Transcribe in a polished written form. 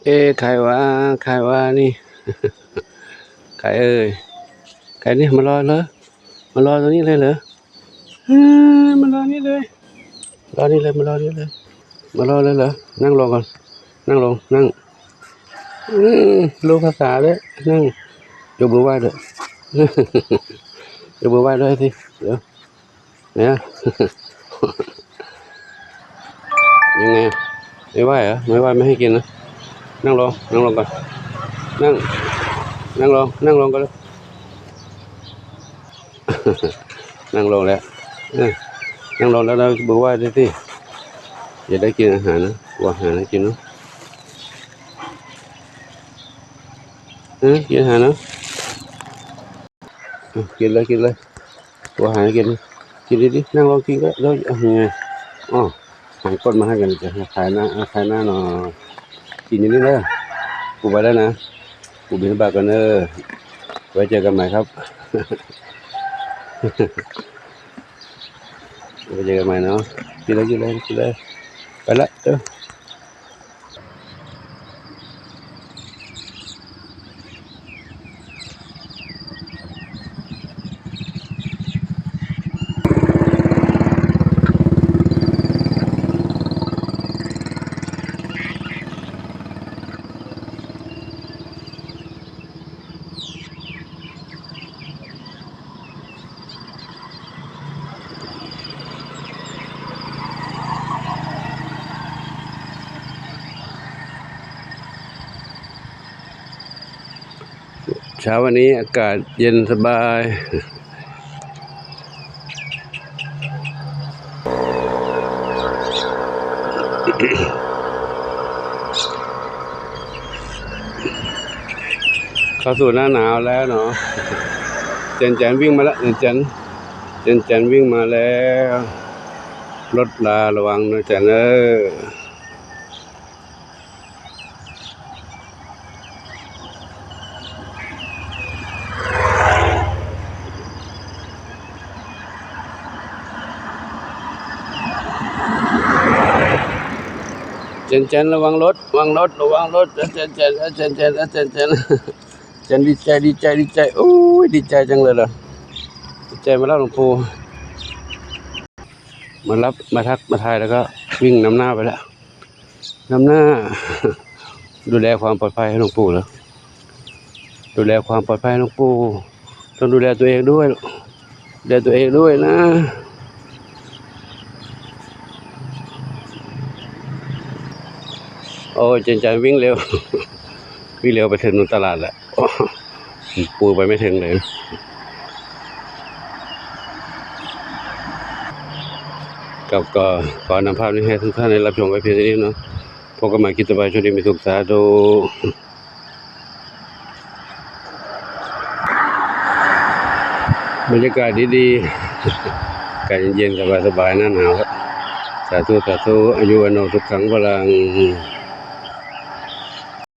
ใครวะใครวะนี่ใครเอ่ยใครนี่มารอเหรอมารอตรงนี้เลยเหรอมารอนี่เลยรอนี่เลยมารอนี่เลยมารอเลยเหรอนั่งลงก่อนนั่งลงนั่งรู้ภาษาด้วยนั่งยกมือไหว้ด้วยยกมือไหว้ด้วยสิเดี๋ยวเนี่ยยังไงไม่ไหว้เหรอไม่ไหว้ไม่ให้กินนะนั่งลงนั่งลงก่อนนั่งนั่งลงก่อนเลยนั่งลงแล้วนั่งลงแล้วเราบอกว่าได้สิอย่าได้กินอาหารนะว่าอาหารให้กินเนาะกินอาหารเนาะกินเลยว่าอาหารกินดินั่งลงกินก็แล้วยังไงอ๋อหางก้นมาให้กันจะขายหน้าหน่อกินอย่างนี้เลยกูไปแล้วนะกูบินบากันเนอไว้เจอกันใหม่ครับไปเจอกันใหม่เนาะกินเลยไปละเช้าวันนี้อากาศเย็นสบายเข้าสู่หน้าหนาวแล้วเนาะเจนวิ่งมาแล้วเจนวิ่งมาแล้วรถลาระวังนะเจนเจนระวังรถระวังรถเจนดีใจโอ้ยดีใจจังเลยเหรอดีใจมาแล้วหลวงปู่มารับมาทักมาทายแล้วก็วิ่งนำหน้าไปแล้วนำหน้าดูแลความปลอดภัยให้หลวงปู่แล้วดูแลความปลอดภัยให้หลวงปู่ต้องดูแลตัวเองด้วยดูแลตัวเองด้วยนะโอ้เจนวิ่งเร็วไปถึงตลาดแล้วปูไปไม่ถึงเลยก็ขอนำภาพนี้ให้ทุกท่านได้รับชมไว้เพียงเท่านี้เนาะพบกันใหม่คลิปต่อไปช่วงนี้มีสุขสาธุบรรยากาศดีๆอากาศเย็นๆสบายๆหน้าหนาวครับสาธุอายุวันโนทุกครั้งพลัง